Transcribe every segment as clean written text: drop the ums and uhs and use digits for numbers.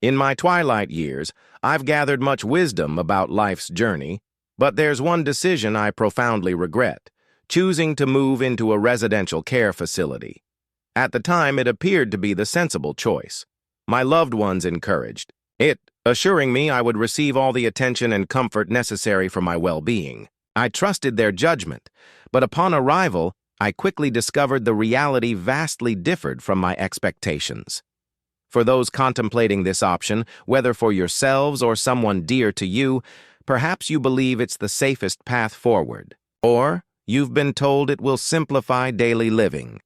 In my twilight years, I've gathered much wisdom about life's journey, but there's one decision I profoundly regret: choosing to move into a residential care facility. At the time, it appeared to be the sensible choice. My loved ones encouraged it, assuring me I would receive all the attention and comfort necessary for my well-being. I trusted their judgment, but upon arrival, I quickly discovered the reality vastly differed from my expectations. For those contemplating this option, whether for yourselves or someone dear to you, perhaps you believe it's the safest path forward, or you've been told it will simplify daily living.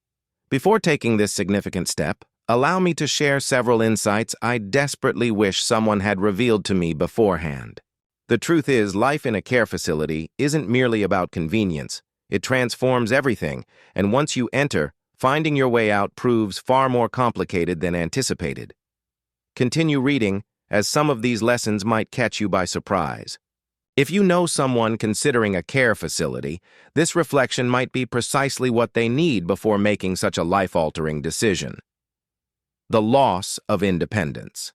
Before taking this significant step, allow me to share several insights I desperately wish someone had revealed to me beforehand. The truth is, life in a care facility isn't merely about convenience. It transforms everything, and once you enter, finding your way out proves far more complicated than anticipated. Continue reading, as some of these lessons might catch you by surprise. If you know someone considering a care facility, this reflection might be precisely what they need before making such a life-altering decision. The loss of independence.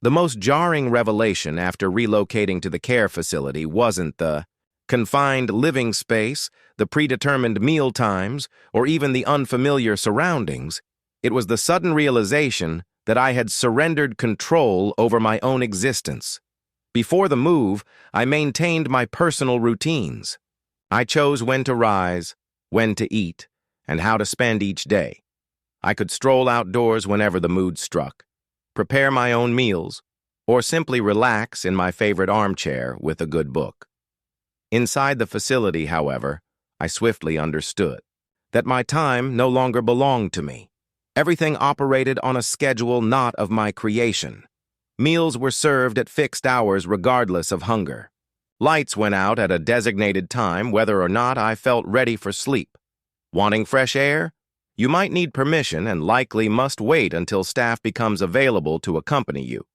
The most jarring revelation after relocating to the care facility wasn't the confined living space, the predetermined meal times, or even the unfamiliar surroundings. It was the sudden realization that I had surrendered control over my own existence. Before the move, I maintained my personal routines. I chose when to rise, when to eat, and how to spend each day. I could stroll outdoors whenever the mood struck, prepare my own meals, or simply relax in my favorite armchair with a good book. Inside the facility, however, I swiftly understood that my time no longer belonged to me. Everything operated on a schedule not of my creation. Meals were served at fixed hours regardless of hunger. Lights went out at a designated time whether or not I felt ready for sleep. Wanting fresh air? You might need permission and likely must wait until staff becomes available to accompany you.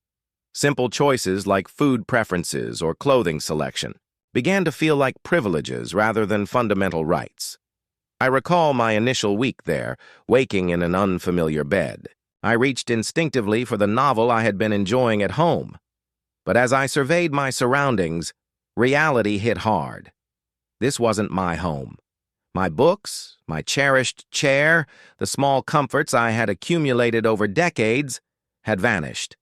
Simple choices like food preferences or clothing selection began to feel like privileges rather than fundamental rights. I recall my initial week there, waking in an unfamiliar bed. I reached instinctively for the novel I had been enjoying at home. But as I surveyed my surroundings, reality hit hard. This wasn't my home. My books, my cherished chair, the small comforts I had accumulated over decades, had vanished.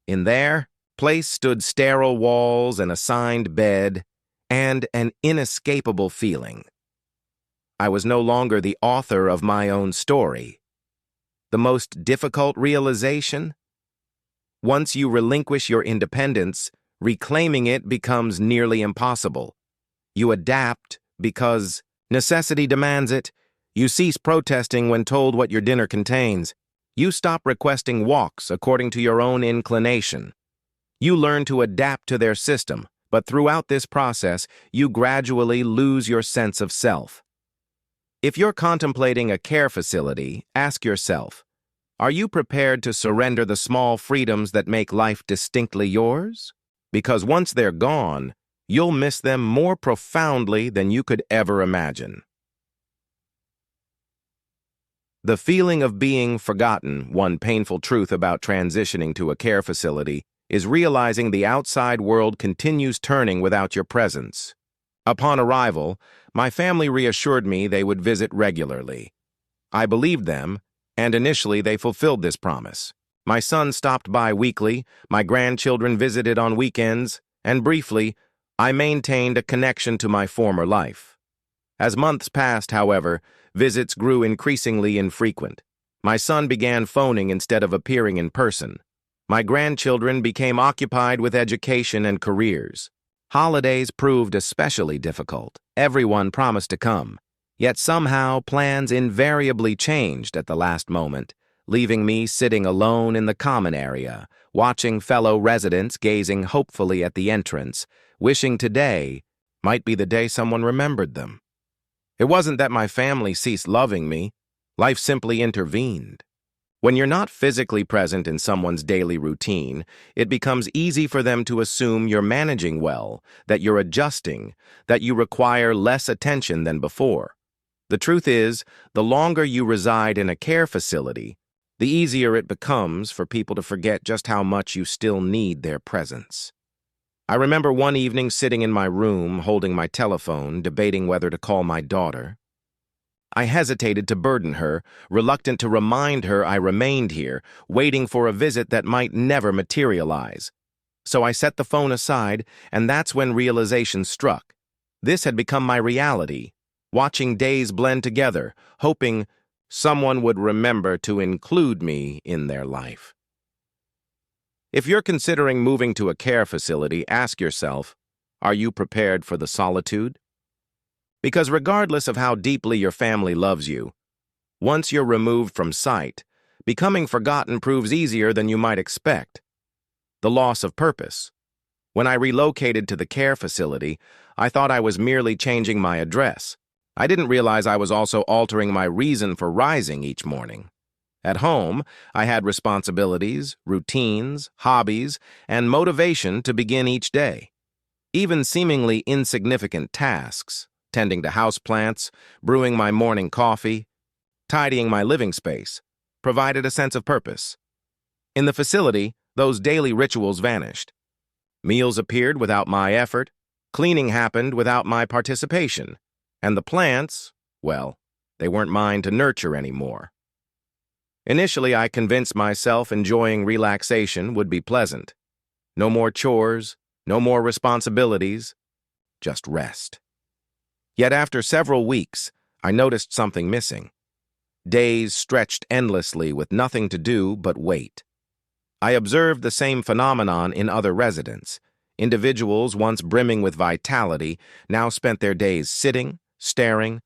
In their place stood sterile walls, an assigned bed, and an inescapable feeling. I was no longer the author of my own story. The most difficult realization? Once you relinquish your independence, reclaiming it becomes nearly impossible. You adapt because necessity demands it. You cease protesting when told what your dinner contains. You stop requesting walks according to your own inclination. You learn to adapt to their system, but throughout this process, you gradually lose your sense of self. If you're contemplating a care facility, ask yourself, are you prepared to surrender the small freedoms that make life distinctly yours? Because once they're gone, you'll miss them more profoundly than you could ever imagine. The feeling of being forgotten, one painful truth about transitioning to a care facility, is realizing the outside world continues turning without your presence. Upon arrival, my family reassured me they would visit regularly. I believed them, and initially they fulfilled this promise. My son stopped by weekly, my grandchildren visited on weekends, and briefly, I maintained a connection to my former life. As months passed, however, visits grew increasingly infrequent. My son began phoning instead of appearing in person. My grandchildren became occupied with education and careers. Holidays proved especially difficult. Everyone promised to come, yet somehow plans invariably changed at the last moment, leaving me sitting alone in the common area, watching fellow residents gazing hopefully at the entrance, wishing today might be the day someone remembered them. It wasn't that my family ceased loving me. Life simply intervened. When you're not physically present in someone's daily routine, it becomes easy for them to assume you're managing well, that you're adjusting, that you require less attention than before. The truth is, the longer you reside in a care facility, the easier it becomes for people to forget just how much you still need their presence. I remember one evening sitting in my room, holding my telephone, debating whether to call my daughter. I hesitated to burden her, reluctant to remind her I remained here, waiting for a visit that might never materialize. So I set the phone aside, and that's when realization struck. This had become my reality, watching days blend together, hoping someone would remember to include me in their life. If you're considering moving to a care facility, ask yourself, are you prepared for the solitude? Because regardless of how deeply your family loves you, once you're removed from sight, becoming forgotten proves easier than you might expect. The loss of purpose. When I relocated to the care facility, I thought I was merely changing my address. I didn't realize I was also altering my reason for rising each morning. At home, I had responsibilities, routines, hobbies, and motivation to begin each day. Even seemingly insignificant tasks, tending to houseplants, brewing my morning coffee, tidying my living space, provided a sense of purpose. In the facility, those daily rituals vanished. Meals appeared without my effort, cleaning happened without my participation, and the plants, well, they weren't mine to nurture anymore. Initially, I convinced myself enjoying relaxation would be pleasant. No more chores, no more responsibilities, just rest. Yet after several weeks, I noticed something missing. Days stretched endlessly with nothing to do but wait. I observed the same phenomenon in other residents. Individuals once brimming with vitality now spent their days sitting, staring,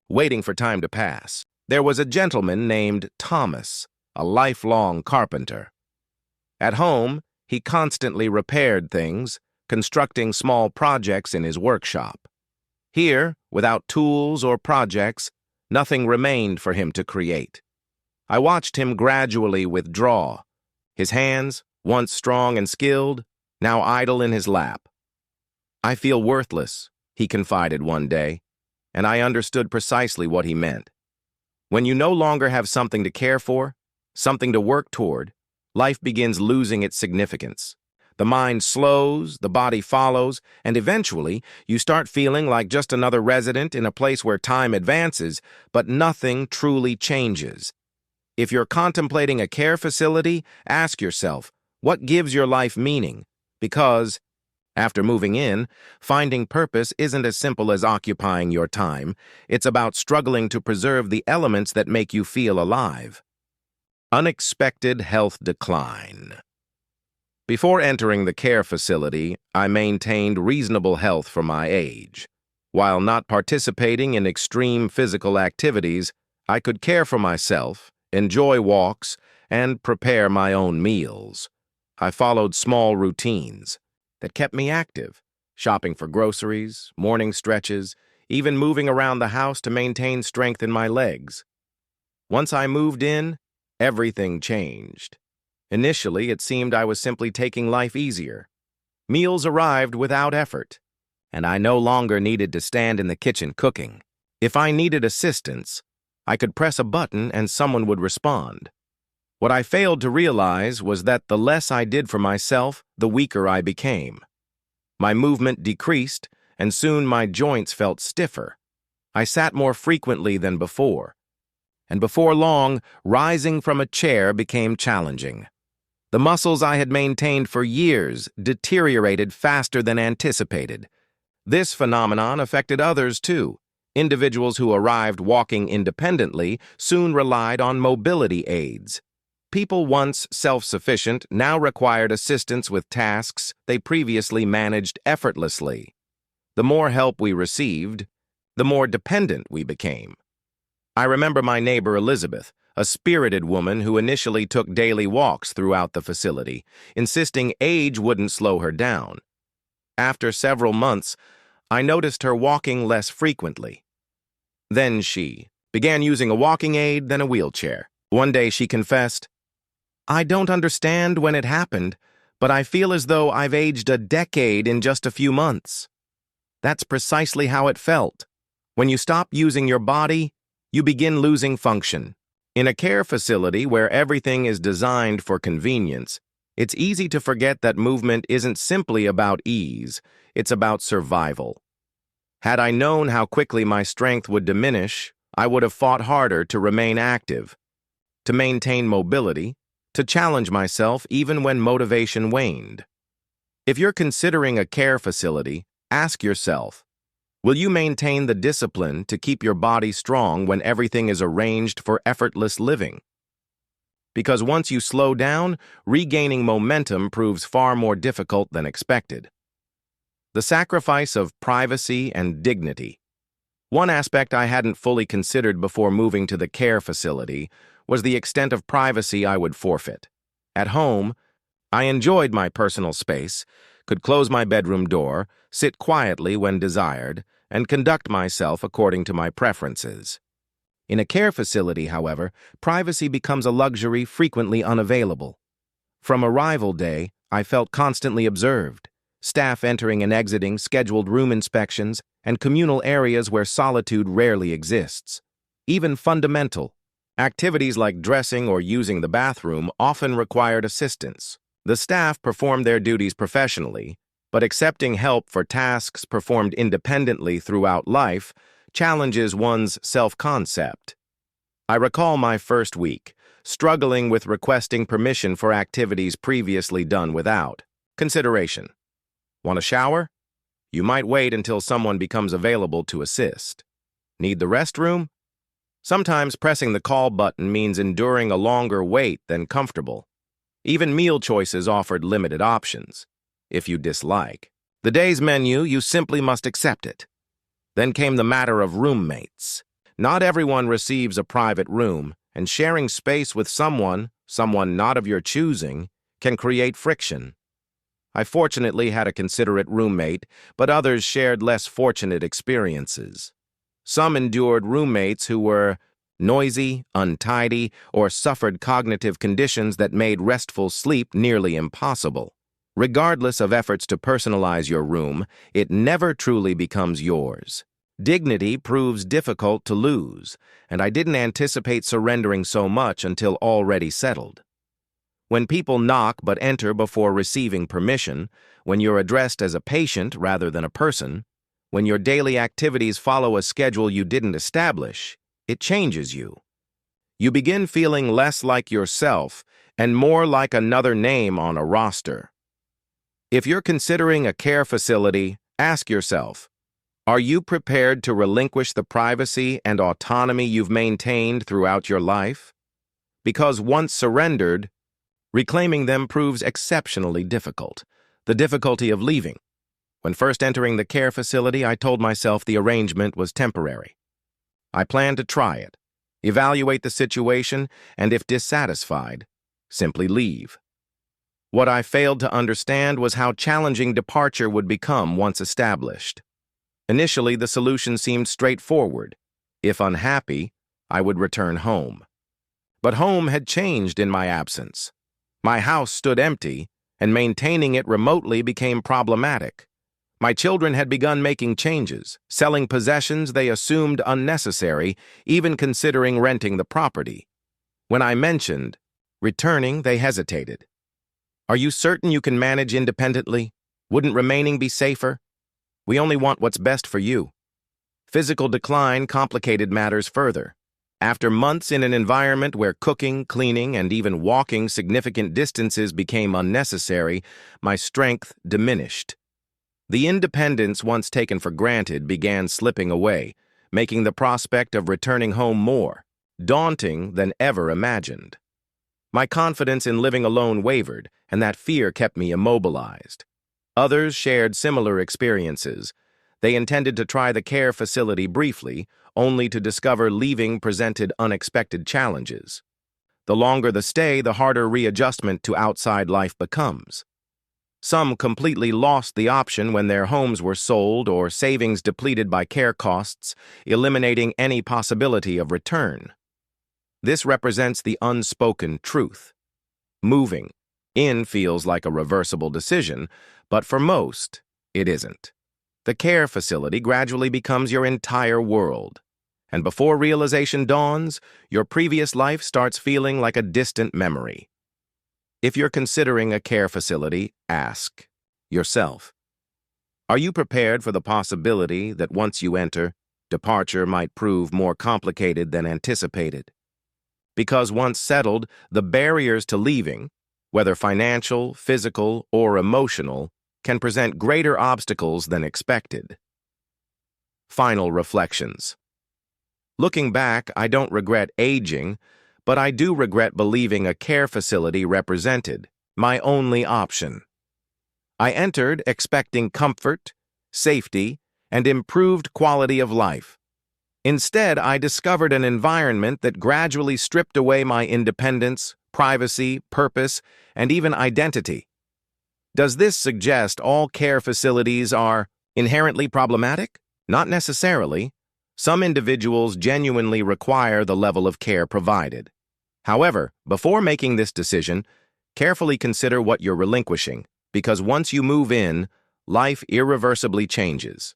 waiting for time to pass. There was a gentleman named Thomas, a lifelong carpenter. At home, he constantly repaired things, constructing small projects in his workshop. Here, without tools or projects, nothing remained for him to create. I watched him gradually withdraw, his hands, once strong and skilled, now idle in his lap. "I feel worthless," he confided one day, and I understood precisely what he meant. When you no longer have something to care for, something to work toward, life begins losing its significance. The mind slows, the body follows, and eventually you start feeling like just another resident in a place where time advances, but nothing truly changes. If you're contemplating a care facility, ask yourself, what gives your life meaning? Because, after moving in, finding purpose isn't as simple as occupying your time. It's about struggling to preserve the elements that make you feel alive. Unexpected health decline. Before entering the care facility, I maintained reasonable health for my age. While not participating in extreme physical activities, I could care for myself, enjoy walks, and prepare my own meals. I followed small routines that kept me active, shopping for groceries, morning stretches, even moving around the house to maintain strength in my legs. Once I moved in, everything changed. Initially, it seemed I was simply taking life easier. Meals arrived without effort, and I no longer needed to stand in the kitchen cooking. If I needed assistance, I could press a button and someone would respond. What I failed to realize was that the less I did for myself, the weaker I became. My movement decreased, and soon my joints felt stiffer. I sat more frequently than before, and before long, rising from a chair became challenging. The muscles I had maintained for years deteriorated faster than anticipated. This phenomenon affected others too. Individuals who arrived walking independently soon relied on mobility aids. People once self-sufficient now required assistance with tasks they previously managed effortlessly. The more help we received, the more dependent we became. I remember my neighbor Elizabeth, a spirited woman who initially took daily walks throughout the facility, insisting age wouldn't slow her down. After several months, I noticed her walking less frequently. Then she began using a walking aid, then a wheelchair. One day she confessed, "I don't understand when it happened, but I feel as though I've aged a decade in just a few months." That's precisely how it felt. When you stop using your body, you begin losing function. In a care facility where everything is designed for convenience, it's easy to forget that movement isn't simply about ease, it's about survival. Had I known how quickly my strength would diminish, I would have fought harder to remain active, to maintain mobility, to challenge myself even when motivation waned. If you're considering a care facility, ask yourself, will you maintain the discipline to keep your body strong when everything is arranged for effortless living? Because once you slow down, regaining momentum proves far more difficult than expected. The sacrifice of privacy and dignity. One aspect I hadn't fully considered before moving to the care facility was the extent of privacy I would forfeit. At home, I enjoyed my personal space, could close my bedroom door, sit quietly when desired, and conduct myself according to my preferences. In a care facility, however, privacy becomes a luxury frequently unavailable. From arrival day, I felt constantly observed. Staff entering and exiting, scheduled room inspections, and communal areas where solitude rarely exists. Even fundamental activities like dressing or using the bathroom often required assistance. The staff performed their duties professionally, but accepting help for tasks performed independently throughout life challenges one's self-concept. I recall my first week, struggling with requesting permission for activities previously done without consideration. Want a shower? You might wait until someone becomes available to assist. Need the restroom? Sometimes pressing the call button means enduring a longer wait than comfortable. Even meal choices offered limited options, if you dislike. The day's menu, you simply must accept it. Then came the matter of roommates. Not everyone receives a private room, and sharing space with someone not of your choosing, can create friction. I fortunately had a considerate roommate, but others shared less fortunate experiences. Some endured roommates who were noisy, untidy, or suffered cognitive conditions that made restful sleep nearly impossible. Regardless of efforts to personalize your room, it never truly becomes yours. Dignity proves difficult to lose, and I didn't anticipate surrendering so much until already settled. When people knock but enter before receiving permission, when you're addressed as a patient rather than a person, when your daily activities follow a schedule you didn't establish, it changes you. You begin feeling less like yourself and more like another name on a roster. If you're considering a care facility, ask yourself, are you prepared to relinquish the privacy and autonomy you've maintained throughout your life? Because once surrendered, reclaiming them proves exceptionally difficult. The difficulty of leaving. When first entering the care facility, I told myself the arrangement was temporary. I planned to try it, evaluate the situation, and if dissatisfied, simply leave. What I failed to understand was how challenging departure would become once established. Initially, the solution seemed straightforward. If unhappy, I would return home. But home had changed in my absence. My house stood empty, and maintaining it remotely became problematic. My children had begun making changes, selling possessions they assumed unnecessary, even considering renting the property. When I mentioned returning, they hesitated. Are you certain you can manage independently? Wouldn't remaining be safer? We only want what's best for you. Physical decline complicated matters further. After months in an environment where cooking, cleaning, and even walking significant distances became unnecessary, my strength diminished. The independence once taken for granted began slipping away, making the prospect of returning home more daunting than ever imagined. My confidence in living alone wavered, and that fear kept me immobilized. Others shared similar experiences. They intended to try the care facility briefly, only to discover leaving presented unexpected challenges. The longer the stay, the harder readjustment to outside life becomes. Some completely lost the option when their homes were sold or savings depleted by care costs, eliminating any possibility of return. This represents the unspoken truth. Moving in feels like a reversible decision, but for most, it isn't. The care facility gradually becomes your entire world. And before realization dawns, your previous life starts feeling like a distant memory. If you're considering a care facility, ask yourself, are you prepared for the possibility that once you enter, departure might prove more complicated than anticipated? Because once settled, the barriers to leaving, whether financial, physical, or emotional, can present greater obstacles than expected. Final reflections. Looking back, I don't regret aging, but I do regret believing a care facility represented my only option. I entered expecting comfort, safety, and improved quality of life. Instead, I discovered an environment that gradually stripped away my independence, privacy, purpose, and even identity. Does this suggest all care facilities are inherently problematic? Not necessarily. Some individuals genuinely require the level of care provided. However, before making this decision, carefully consider what you're relinquishing, because once you move in, life irreversibly changes.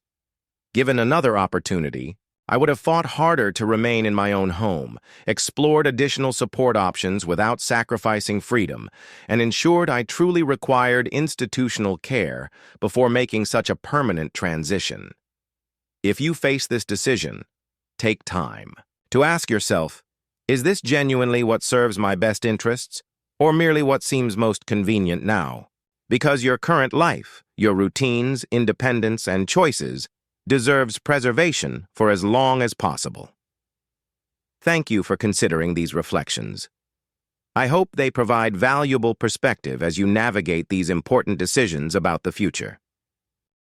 Given another opportunity, I would have fought harder to remain in my own home, explored additional support options without sacrificing freedom, and ensured I truly required institutional care before making such a permanent transition. If you face this decision, take time to ask yourself, is this genuinely what serves my best interests, or merely what seems most convenient now? Because your current life, your routines, independence, and choices deserves preservation for as long as possible. Thank you for considering these reflections. I hope they provide valuable perspective as you navigate these important decisions about the future.